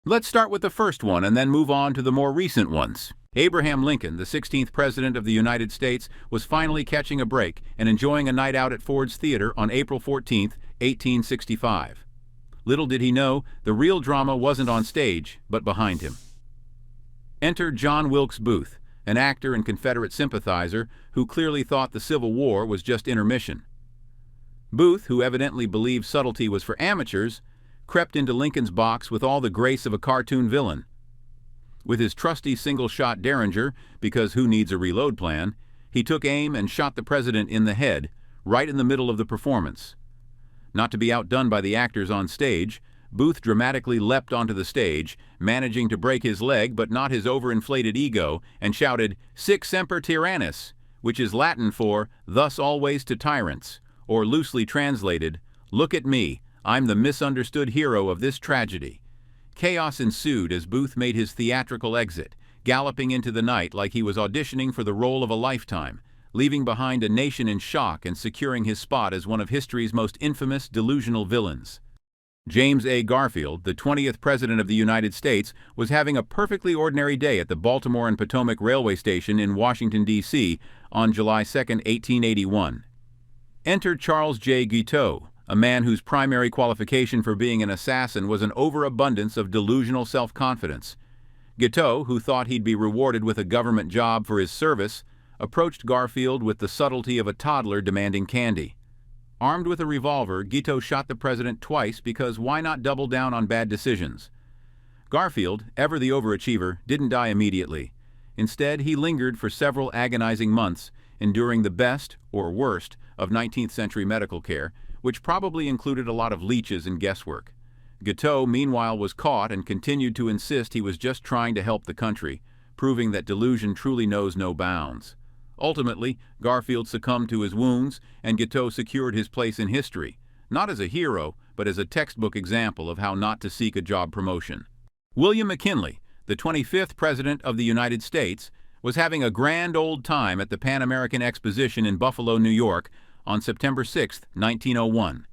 Let's start with the first one and then move on to the more recent ones. Abraham Lincoln, the 16th President of the United States, was finally catching a break and enjoying a night out at Ford's Theater on April 14, 1865. Little did he know, the real drama wasn't on stage, but behind him. Enter John Wilkes Booth, an actor and Confederate sympathizer who clearly thought the Civil War was just intermission. Booth, who evidently believed subtlety was for amateurs, crept into Lincoln's box with all the grace of a cartoon villain. With his trusty single-shot Derringer, because who needs a reload plan, he took aim and shot the president in the head, right in the middle of the performance. Not to be outdone by the actors on stage, Booth dramatically leapt onto the stage, managing to break his leg but not his overinflated ego, and shouted, "Sic semper tyrannis," which is Latin for "thus always to tyrants," or loosely translated, "Look at me, I'm the misunderstood hero of this tragedy." Chaos ensued as Booth made his theatrical exit, galloping into the night like he was auditioning for the role of a lifetime, leaving behind a nation in shock and securing his spot as one of history's most infamous delusional villains. James A. Garfield, the 20th President of the United States, was having a perfectly ordinary day at the Baltimore and Potomac Railway Station in Washington, D.C. on July 2, 1881. Enter Charles J. Guiteau, a man whose primary qualification for being an assassin was an overabundance of delusional self-confidence. Guiteau, who thought he'd be rewarded with a government job for his service, approached Garfield with the subtlety of a toddler demanding candy. Armed with a revolver, Guiteau shot the president twice because why not double down on bad decisions? Garfield, ever the overachiever, didn't die immediately. Instead, he lingered for several agonizing months, enduring the best, or worst, of 19th century medical care, which probably included a lot of leeches and guesswork. Guiteau, meanwhile, was caught and continued to insist he was just trying to help the country, proving that delusion truly knows no bounds. Ultimately, Garfield succumbed to his wounds, and Guiteau secured his place in history, not as a hero, but as a textbook example of how not to seek a job promotion. William McKinley, the 25th President of the United States, was having a grand old time at the Pan American Exposition in Buffalo, New York, on September 6, 1901.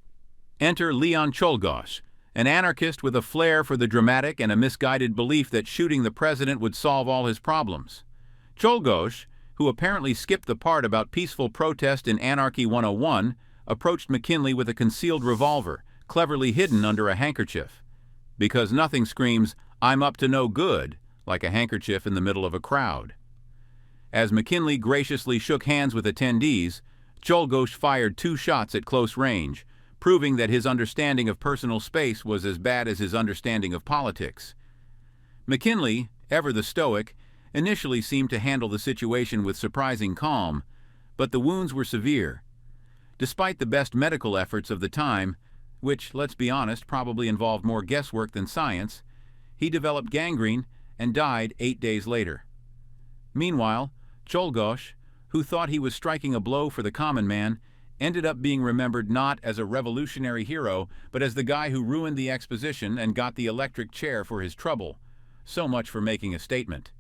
Enter Leon Czolgosz, an anarchist with a flair for the dramatic and a misguided belief that shooting the president would solve all his problems. Czolgosz, who apparently skipped the part about peaceful protest in Anarchy 101, approached McKinley with a concealed revolver, cleverly hidden under a handkerchief. Because nothing screams, "I'm up to no good," like a handkerchief in the middle of a crowd. As McKinley graciously shook hands with attendees, Czolgosz fired 2 shots at close range, proving that his understanding of personal space was as bad as his understanding of politics. McKinley, ever the stoic, initially seemed to handle the situation with surprising calm, but the wounds were severe. Despite the best medical efforts of the time, which, let's be honest, probably involved more guesswork than science, he developed gangrene and died 8 days later. Meanwhile, Czolgosz, who thought he was striking a blow for the common man, ended up being remembered not as a revolutionary hero, but as the guy who ruined the exposition and got the electric chair for his trouble. So much for making a statement.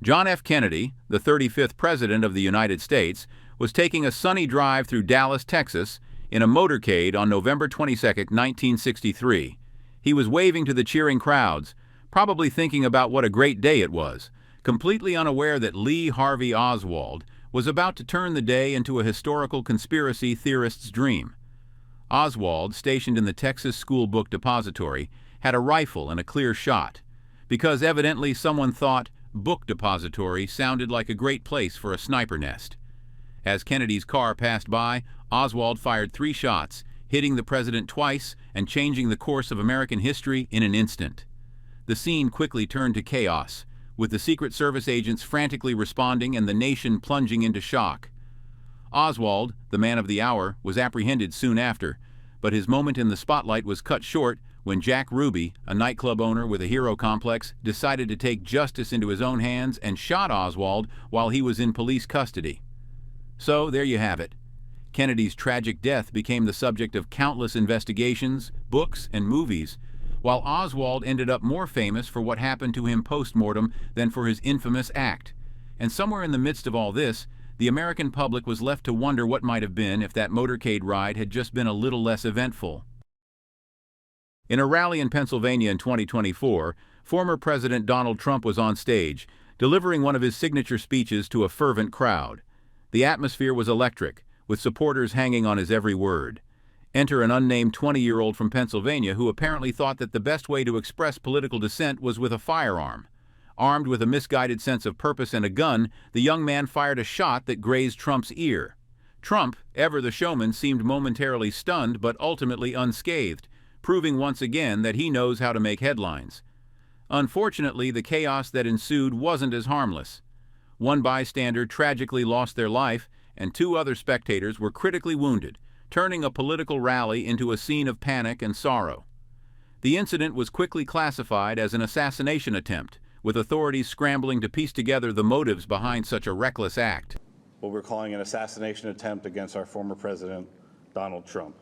John F. Kennedy, the 35th President of the United States, was taking a sunny drive through Dallas, Texas, in a motorcade on November 22, 1963. He was waving to the cheering crowds, probably thinking about what a great day it was, completely unaware that Lee Harvey Oswald was about to turn the day into a historical conspiracy theorist's dream. Oswald, stationed in the Texas School Book Depository, had a rifle and a clear shot, because evidently someone thought book depository sounded like a great place for a sniper nest. As Kennedy's car passed by, Oswald fired 3 shots, hitting the president twice and changing the course of American history in an instant. The scene quickly turned to chaos, with the Secret Service agents frantically responding and the nation plunging into shock. Oswald, the man of the hour, was apprehended soon after, but his moment in the spotlight was cut short when Jack Ruby, a nightclub owner with a hero complex, decided to take justice into his own hands and shot Oswald while he was in police custody. So there you have it. Kennedy's tragic death became the subject of countless investigations, books, and movies, while Oswald ended up more famous for what happened to him post-mortem than for his infamous act. And somewhere in the midst of all this, the American public was left to wonder what might have been if that motorcade ride had just been a little less eventful. In a rally in Pennsylvania in 2024, former President Donald Trump was on stage, delivering one of his signature speeches to a fervent crowd. The atmosphere was electric, with supporters hanging on his every word. Enter an unnamed 20-year-old from Pennsylvania who apparently thought that the best way to express political dissent was with a firearm. Armed with a misguided sense of purpose and a gun, the young man fired a shot that grazed Trump's ear. Trump, ever the showman, seemed momentarily stunned but ultimately unscathed, proving once again that he knows how to make headlines. Unfortunately, the chaos that ensued wasn't as harmless. One bystander tragically lost their life, and 2 other spectators were critically wounded, turning a political rally into a scene of panic and sorrow. The incident was quickly classified as an assassination attempt, with authorities scrambling to piece together the motives behind such a reckless act. What we're calling an assassination attempt against our former president, Donald Trump.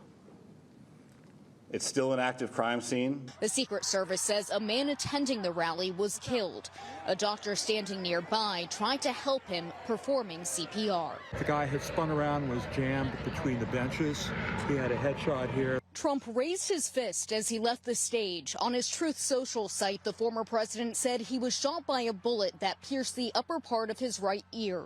It's still an active crime scene. The Secret Service says a man attending the rally was killed. A doctor standing nearby tried to help him, performing CPR. The guy had spun around and was jammed between the benches. He had a headshot here. Trump raised his fist as he left the stage. On his Truth Social site, the former president said he was shot by a bullet that pierced the upper part of his right ear.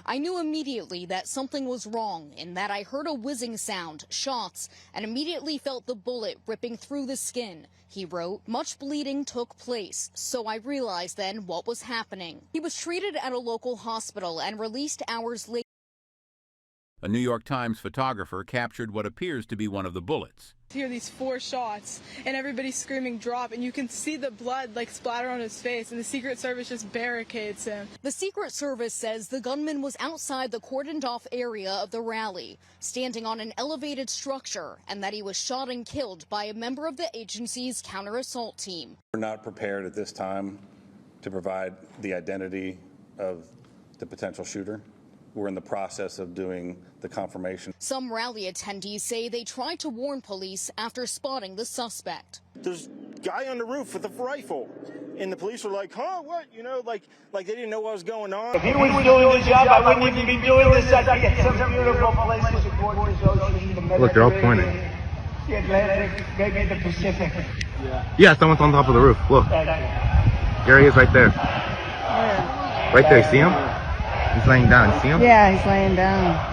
I knew immediately that something was wrong, in that I heard a whizzing sound, shots, and immediately felt the bullet ripping through the skin. He wrote, much bleeding took place, so I realized then what was happening. He was treated at a local hospital and released hours later. A New York Times photographer captured what appears to be one of the bullets. Hear these 4 shots and everybody's screaming drop, and you can see the blood like splatter on his face, and the Secret Service just barricades him. The Secret Service says the gunman was outside the cordoned off area of the rally, standing on an elevated structure, and that he was shot and killed by a member of the agency's counter-assault team. We're not prepared at this time to provide the identity of the potential shooter. We're in the process of doing the confirmation. Some rally attendees say they tried to warn police after spotting the suspect. There's a guy on the roof with a rifle, and the police were like, huh, what? You know, like they didn't know what was going on. If he was doing the job, I wouldn't even be doing this. I'd be at some beautiful place with the gorgeous ocean, the Mediterranean. Look, they're all pointing. The Atlantic, maybe the Pacific. Yeah, someone's on top of the roof. Look. There he is right there. Right there, see him? He's laying down. See him? Yeah, he's laying down.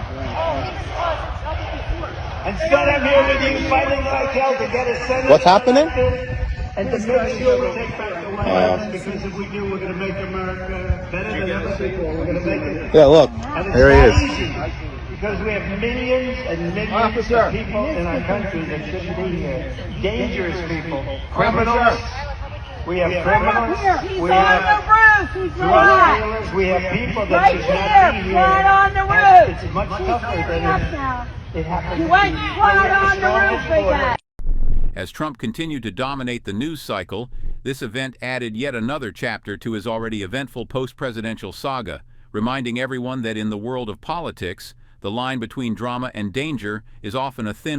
And Scott, I'm here with you fighting like hell to get a Senate. What's happening? And to make sure we take back the White House, because if we do, we're going to make America better than ever before. We're going to make it. Yeah, look. There he is. Easy, because we have millions and millions of people in our country that shouldn't be here. Dangerous people. Criminals. We have criminals. We have drug dealers. We have people that should not be here. Right on the roof. It's much tougher than it happens. You went right on the roof again. As Trump continued to dominate the news cycle, this event added yet another chapter to his already eventful post-presidential saga, reminding everyone that in the world of politics, the line between drama and danger is often a thin